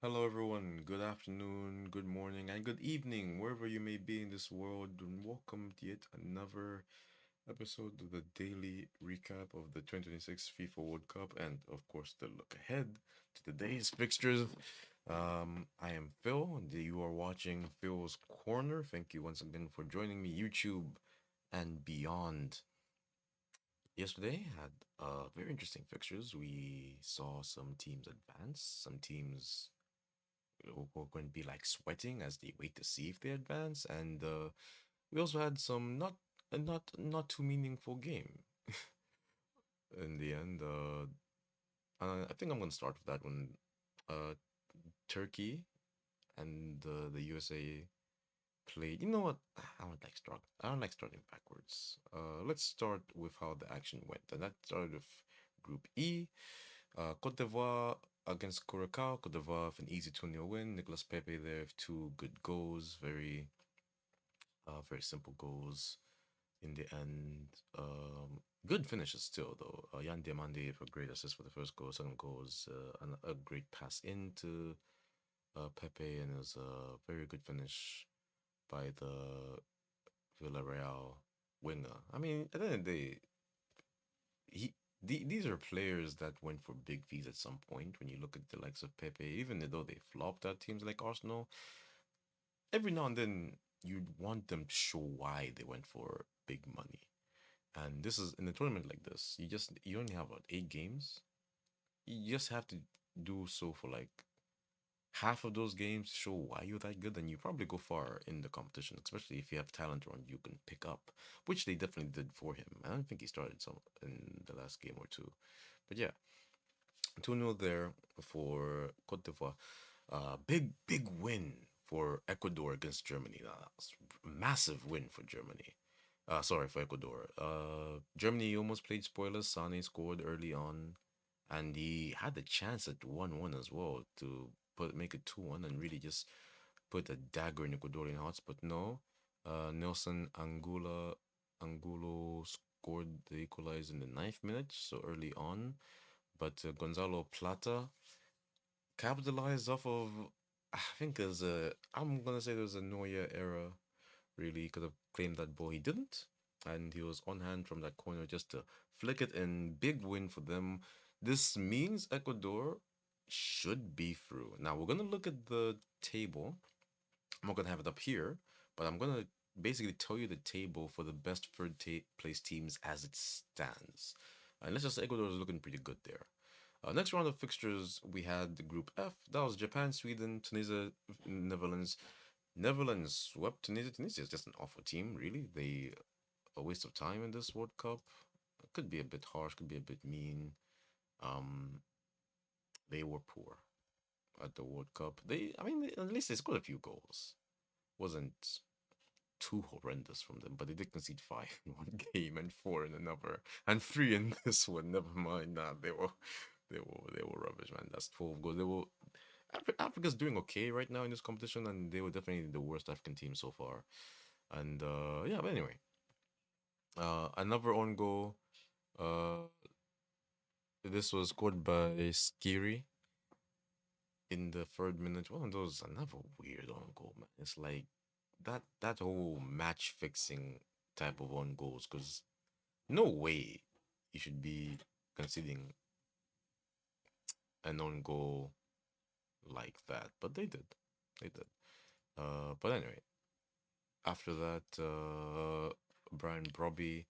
Hello, everyone. Good afternoon, good morning, and good evening, wherever you may be in this world. And welcome to yet another episode of the daily recap of the 2026 FIFA World Cup, and of course, the look ahead to today's fixtures. I am Phil, and you are watching Phil's Corner. Thank you once again for joining me, YouTube and beyond. Yesterday had very interesting fixtures. We saw some teams advance, some teams were going to be like sweating as they wait to see if they advance, and we also had some not too meaningful game in the end. I think I'm gonna start with that one. Uh, Turkey and the USA played. You know what? I don't like starting backwards. Let's start with how the action went, and that started with Group E. Cote d'Ivoire against Curacao. Cote d'Ivoire with an easy 2-0 win. Nicolas Pepe there with two good goals. Very simple goals in the end. Good finishes still though. Jan Diamande for a great assist for the first goal. Second goal was a great pass into Pepe, and it was a very good finish by the Villarreal winger. I mean, at the end of the day, he these are players that went for big fees at some point. When you look at the likes of Pepe, even though they flopped at teams like Arsenal, every now and then you'd want them to show why they went for big money. And this is in a tournament like this, you only have what, 8 games. You just have to do so for like half of those games to show why you're that good, and you probably go far in the competition, especially if you have talent around you can pick up, which they definitely did for him. I don't think he started some in the last game or two. But yeah, 2-0 there for Cote d'Ivoire. Big win for Ecuador against Germany. That's a massive win for Germany. Sorry, for Ecuador. Germany almost played spoilers. Sane scored early on, and he had the chance at 1-1 as well to make it 2-1 and really just put a dagger in Ecuadorian hearts. But no, Nelson Angulo scored the equalizer in the 9th minute, so early on. But Gonzalo Plata capitalized off of. I think there's a. I'm gonna say there's a Neuer era. Really could have claimed that ball. He didn't, and he was on hand from that corner just to flick it in. Big win for them. This means Ecuador should be through. Now we're gonna look at the table. I'm not gonna have it up here, but I'm gonna basically tell you the table for the best place teams as it stands. And let's just say Ecuador is looking pretty good there. Next round of fixtures, we had the Group F. That was Japan, Sweden, Tunisia, Netherlands. Netherlands swept Tunisia. Tunisia is just an awful team, really. They a waste of time in this World Cup. Could be a bit harsh, could be a bit mean. Um, they were poor at the World Cup. I mean, at least they scored a few goals. Wasn't too horrendous from them, but they did concede five in one game and four in another, and three in this one. Never mind. Nah, they were rubbish, man. That's 12 goals. Africa's doing okay right now in this competition, and they were definitely the worst African team so far. And yeah, but anyway, another own goal. Uh, this was scored by Skiri in the 3rd minute. One of those another weird own goal, man. It's like that whole match fixing type of own goals, because no way you should be conceding an own goal like that, but they did. They did. But anyway, after that, Brian Brobby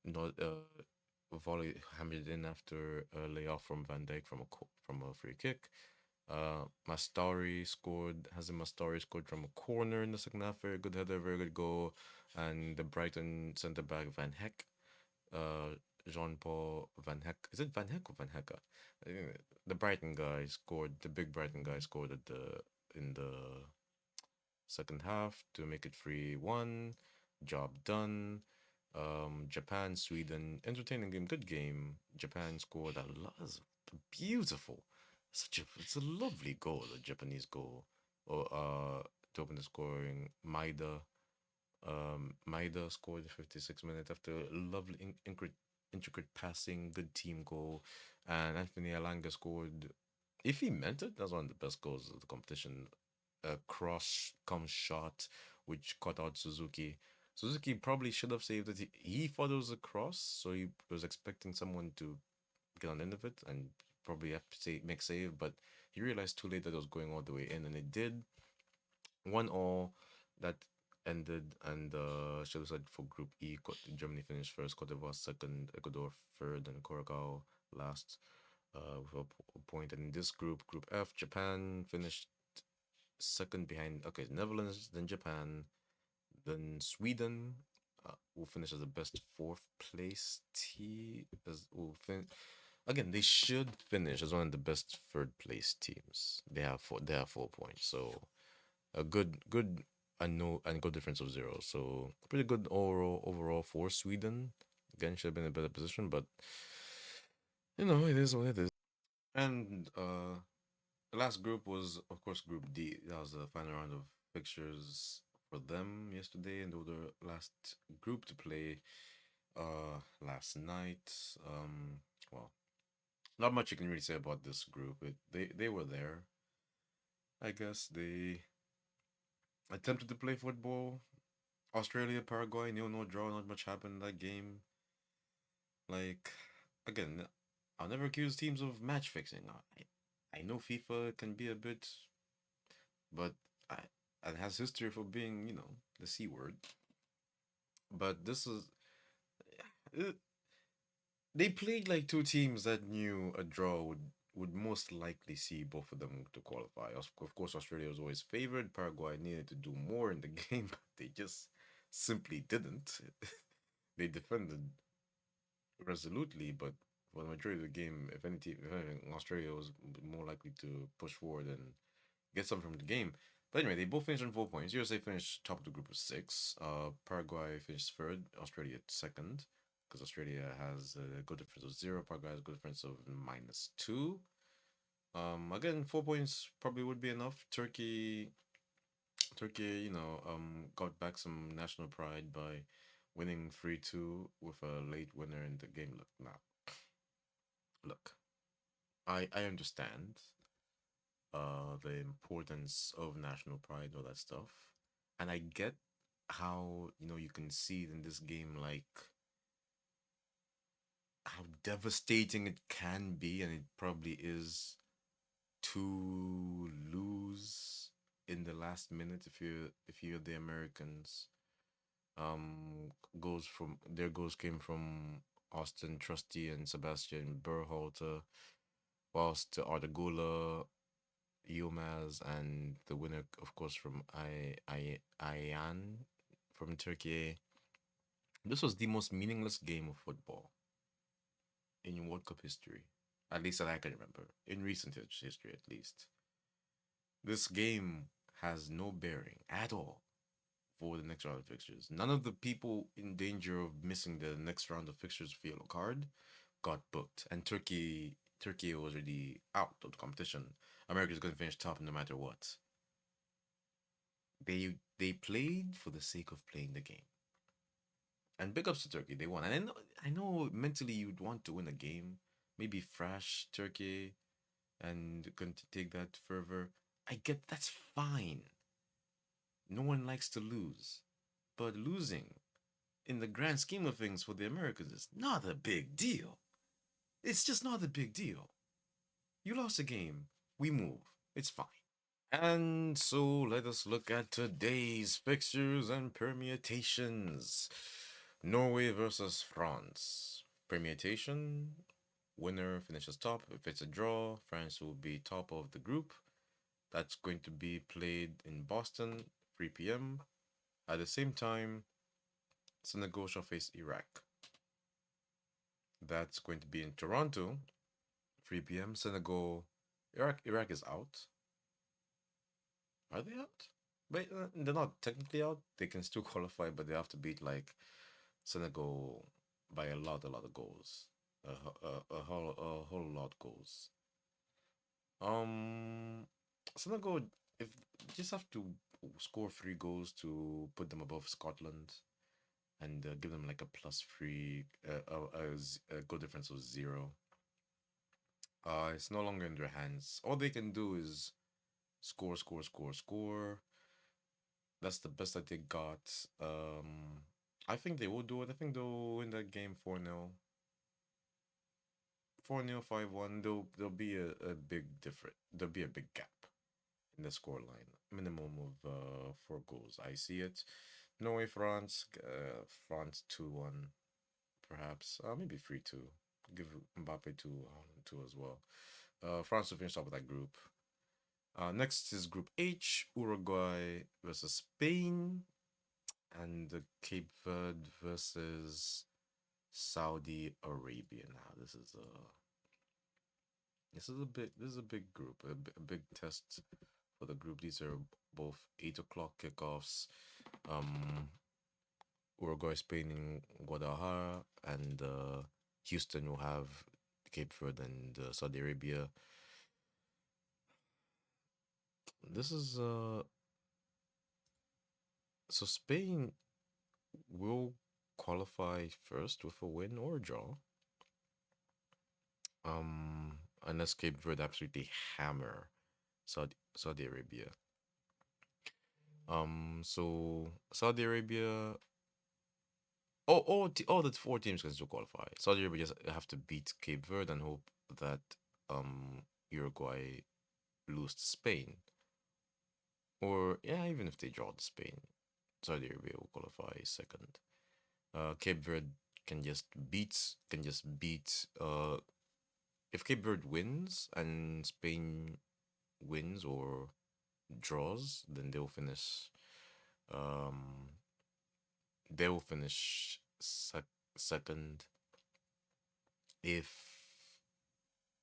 not volley hammered in after a layoff from Van Dijk from a free kick. Mastari scored. Hazem Mastari scored from a corner in the second half. Very good header, very good goal. And the Brighton centre back Van Heck, uh, Jean Paul Van Heck. Is it Van Heck or Van Hecka? The Brighton guy scored. The big Brighton guy scored at the in the second half to make it 3-1. Job done. Japan, Sweden, entertaining game, good game. Japan scored a lot. Beautiful. It's a lovely goal, the Japanese goal. Or to open the scoring, Maida scored the 56th minute after a lovely intricate passing, good team goal, and Anthony Alanga scored If he meant it, that's one of the best goals of the competition. A cross come shot, which caught out Suzuki. Suzuki probably should have saved it. He thought it was a cross, so he was expecting someone to get on the end of it and probably have to make save, but he realized too late that it was going all the way in, and it did. 1-1 that ended, and should have said for Group E, Germany finished first, Cote d'Ivoire second, Ecuador third, and Curacao last with a point. And in this group, Group F, Japan finished second behind, okay, Netherlands, then Japan, then Sweden, will finish as the best fourth place team. As will again, they should finish as one of the best third place teams. They have 4 points, so a good and no and goal difference of zero. So pretty good overall for Sweden. Again, should have been in a better position, but it is what it is. And the last group was, of course, Group D. That was the final round of fixtures for them yesterday, and they were the last group to play last night. Well, not much you can really say about this group. They were there. I guess they attempted to play football. Australia, Paraguay, nil no draw. Not much happened in that game. Like, again, I'll never accuse teams of match fixing. I know FIFA can be a bit, but I it has history for being, the C word. But this is it, they played like two teams that knew a draw would most likely see both of them to qualify. Of course, Australia was always favored. Paraguay needed to do more in the game, but they just simply didn't. They defended resolutely, but for the majority of the game, if anything, Australia was more likely to push forward and get something from the game. But anyway, they both finished on 4 points. USA finished top of the group of six. Paraguay finished third. Australia second, because Australia has a goal difference of zero. Paraguay has a goal difference of -2. Again, 4 points probably would be enough. Turkey, got back some national pride by winning 3-2 with a late winner in the game. Look. I understand the importance of national pride, all that stuff, and I get how you can see it in this game, like how devastating it can be, and it probably is to lose in the last minute if you're the Americans. Goals came from Austin Trusty and Sebastian Berhalter, whilst Ardagula, Yilmaz, and the winner, of course, from Ayan from Turkey. This was the most meaningless game of football in World Cup history, at least that I can remember, in recent history at least. This game has no bearing at all for the next round of fixtures. None of the people in danger of missing the next round of fixtures for yellow card got booked, and Turkey was already out of the competition. America's going to finish top no matter what. They played for the sake of playing the game. And big ups to Turkey, they won. And I know mentally you'd want to win a game, maybe thrash Turkey and going to take that further. I get that's fine. No one likes to lose, but losing in the grand scheme of things for the Americans is not a big deal. It's just not a big deal. You lost a game, we move. It's fine. And so let us look at today's fixtures and permutations. Norway versus France. Permutation. Winner finishes top. If it's a draw, France will be top of the group. That's going to be played in Boston, 3 p.m. At the same time, Senegal shall face Iraq. That's going to be in Toronto, 3 p.m. Senegal, Iraq is out. Are they out? But they're not technically out. They can still qualify, but they have to beat like Senegal by a lot of goals, a whole lot goals. Um, Senegal, if just have to score 3 goals to put them above Scotland and give them like a +3, a goal difference of 0. It's no longer in their hands. All they can do is score, score, score, score. That's the best that they got. I think they will do it. I think they'll win that game 4-0. 4-0, 5-1. There'll be a big difference. There'll be a big gap in the score line. Minimum of 4 goals. I see it. Norway, France. France 2-1, perhaps. Maybe 3-2. Give Mbappe 2, Haaland 2 as well. France will finish up with that group. Next is Group H, Uruguay versus Spain, and the Cape Verde versus Saudi Arabia. Now this is a big group, a big test for the group. These are both 8 o'clock kickoffs. Um, Uruguay, Spain in Guadalajara, and Houston will have Cape Verde and Saudi Arabia. This is so Spain will qualify first with a win or a draw. Unless Cape Verde absolutely hammer Saudi Arabia. So Saudi Arabia, all the 4 teams can still qualify. Saudi Arabia just have to beat Cape Verde and hope that Uruguay lose to Spain. Or yeah, even if they draw to Spain, Saudi Arabia will qualify second. Cape Verde can just beat if Cape Verde wins and Spain wins or draws, then um they'll finish second if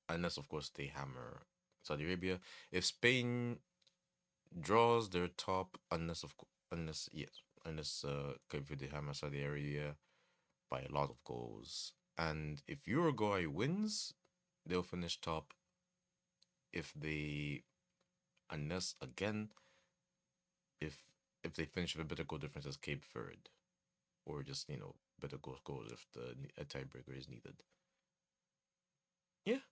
unless of course they hammer Saudi Arabia. If Spain draws, they're top unless yes unless Cape Verde hammer Saudi Arabia by a lot of goals. And if Uruguay wins, they'll finish top if they unless again if if they finish with a better goal difference as Cape Verde, or just better goals if a tiebreaker is needed. Yeah,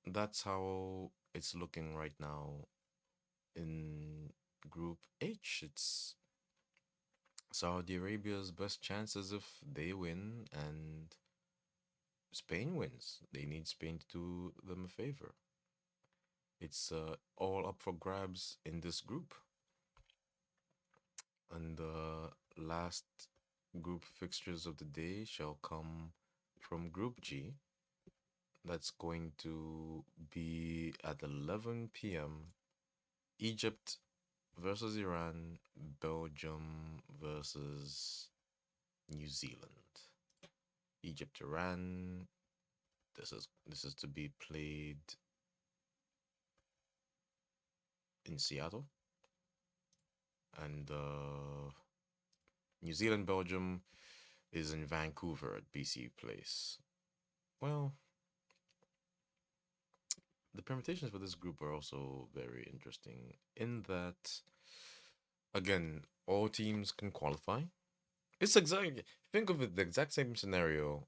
that's how it's looking right now in Group H. It's Saudi Arabia's best chances if they win and Spain wins. They need Spain to do them a favor. It's all up for grabs in this group. And the last group fixtures of the day shall come from Group G. That's going to be at 11 p.m. Egypt versus Iran, Belgium versus New Zealand. Egypt, Iran. This is to be played in Seattle, and New Zealand, Belgium is in Vancouver at BC Place. Well, the permutations for this group are also very interesting in that, again, all teams can qualify. It's exactly think of it the exact same scenario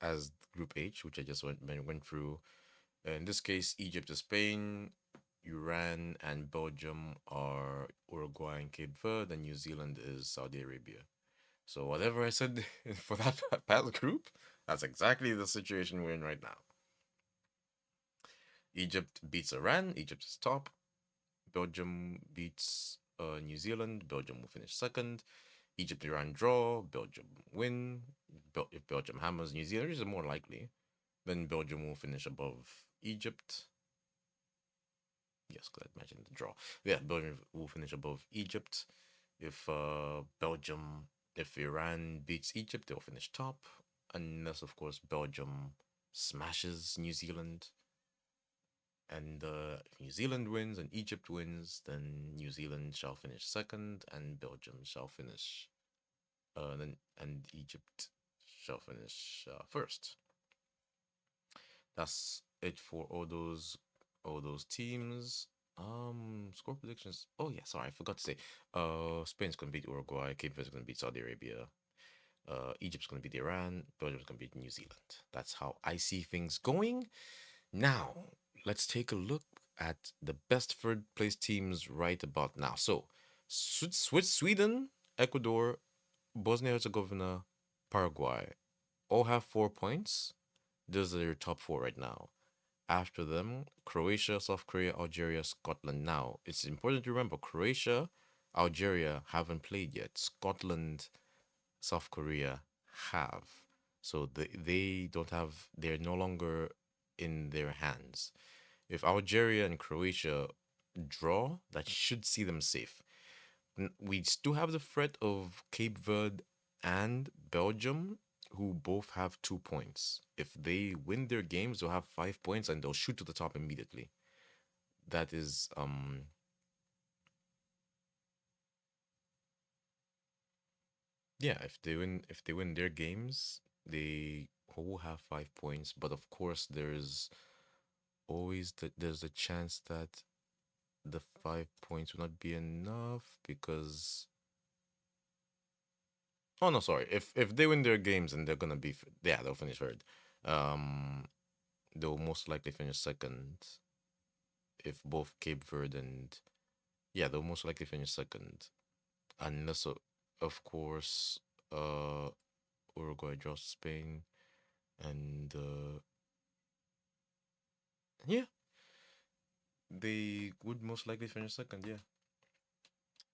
as Group H, which I just went through. In this case, Egypt is Spain, Iran and Belgium are Uruguay and Cape Verde, and New Zealand is Saudi Arabia. So whatever I said for that past group, that's exactly the situation we're in right now. Egypt beats Iran. Egypt is top. Belgium beats New Zealand. Belgium will finish second. Egypt, Iran draw. Belgium win. If Belgium hammers New Zealand, which is more likely, then Belgium will finish above Egypt. Yes, because I mentioned the draw. Yeah, Belgium will finish above Egypt. If if Iran beats Egypt, they'll finish top. Unless, of course, Belgium smashes New Zealand. And if New Zealand wins and Egypt wins, then New Zealand shall finish second, and Belgium shall finish, and Egypt shall finish first. That's it for all those teams. Score predictions. Oh yeah, sorry, I forgot to say. Spain's gonna beat Uruguay. Cape Verde's gonna beat Saudi Arabia. Egypt's gonna beat Iran. Belgium's gonna beat New Zealand. That's how I see things going. Now, let's take a look at the best third place teams right about now. So, Sweden, Ecuador, Bosnia Herzegovina, Paraguay all have 4 points. Those are your top four right now. After them, Croatia, South Korea, Algeria, Scotland. Now, it's important to remember Croatia, Algeria haven't played yet. Scotland, South Korea have. So they don't have, they're no longer in their hands. If Algeria and Croatia draw, that should see them safe. We still have the threat of Cape Verde and Belgium, who both have 2 points. If they win their games, they'll have 5 points and they'll shoot to the top immediately. That is, yeah. If they win their games, they will have 5 points. But of course, there's a chance that the 5 points will not be enough because oh no, sorry. If they win their games and they're gonna be yeah, they'll finish third. Um, they'll most likely finish second if both Cape Verde and yeah, they'll most likely finish second unless of course uh Uruguay draws Spain and yeah, they would most likely finish second. Yeah,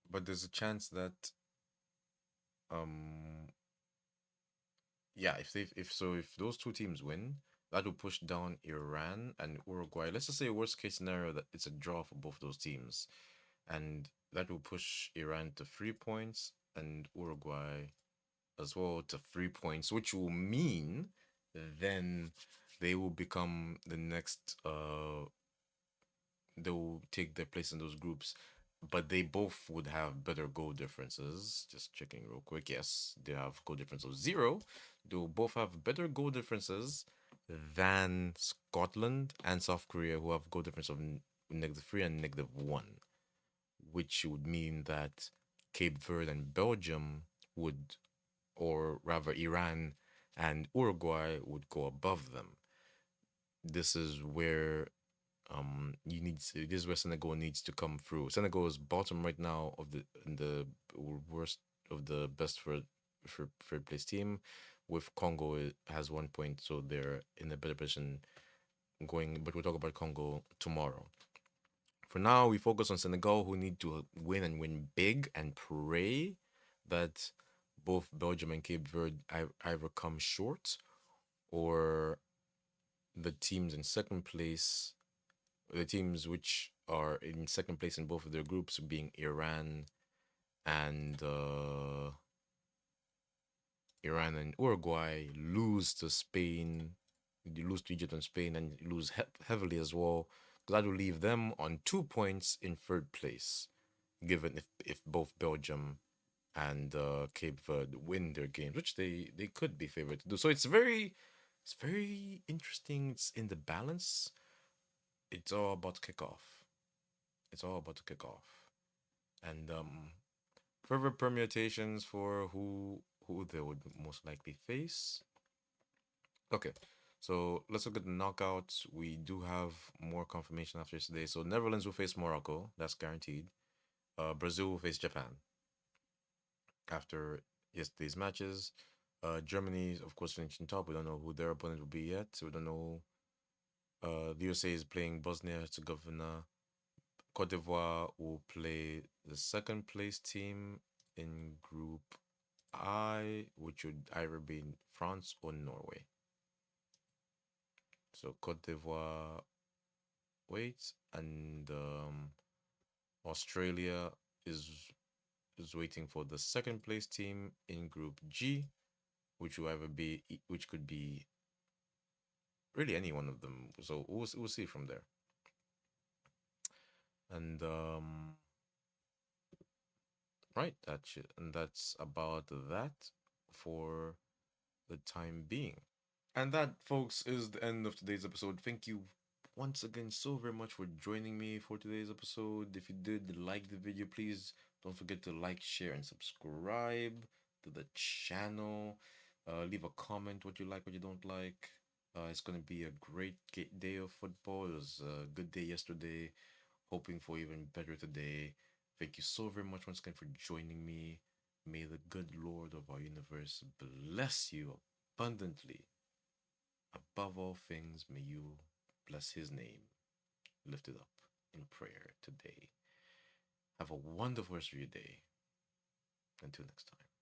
but there's a chance that um yeah, if those two teams win, that will push down Iran and Uruguay. Let's just say worst case scenario that it's a draw for both those teams, and that will push Iran to 3 points and Uruguay as well to 3 points, which will mean then they will become the next they will take their place in those groups, but they both would have better goal differences. Just checking real quick. Yes, they have goal difference of zero. They will both have better goal differences than Scotland and South Korea, who have goal difference of -3 and -1, which would mean that Cape Verde and Belgium would, or rather Iran and Uruguay would go above them. This is where this is where Senegal needs to come through. Senegal is bottom right now of the worst of the best for third place team, with Congo has 1 point, so they're in a better position going. But we'll talk about Congo tomorrow. For now, we focus on Senegal, who need to win and win big and pray that both Belgium and Cape Verde either come short or the teams in second place the teams which are in second place in both of their groups, being and uh, Iran and Uruguay, lose to Spain, you lose to Egypt and Spain, and lose heavily as well. That will leave them on 2 points in third place, given if both Belgium and Cape Verde win their games, which they could be favored to do. So it's very interesting. It's in the balance. It's all about kickoff. It's all about to kick off. And further permutations for who they would most likely face. Okay, so let's look at the knockouts. We do have more confirmation after today. So Netherlands will face Morocco, that's guaranteed. Brazil will face Japan after yesterday's matches. Germany, of course, finishing top. We don't know who their opponent will be yet. So we don't know. The USA is playing Bosnia Herzegovina. Cote d'Ivoire will play the second place team in Group I, which would either be France or Norway. So Cote d'Ivoire waits, and Australia is is waiting for the second place team in Group G, which will either be which could be really any one of them. So we'll see from there. And right, that's it, and that's about that for the time being. And that, folks, is the end of today's episode. Thank you once again so very much for joining me for today's episode. If you did like the video, please don't forget to like, share, and subscribe to the channel. Leave a comment what you like, what you don't like. It's going to be a great day of football. It was a good day yesterday. Hoping for even better today. Thank you so very much once again for joining me. May the good Lord of our universe bless you abundantly. Above all things, may you bless his name. Lift it up in prayer today. Have a wonderful rest of your day. Until next time.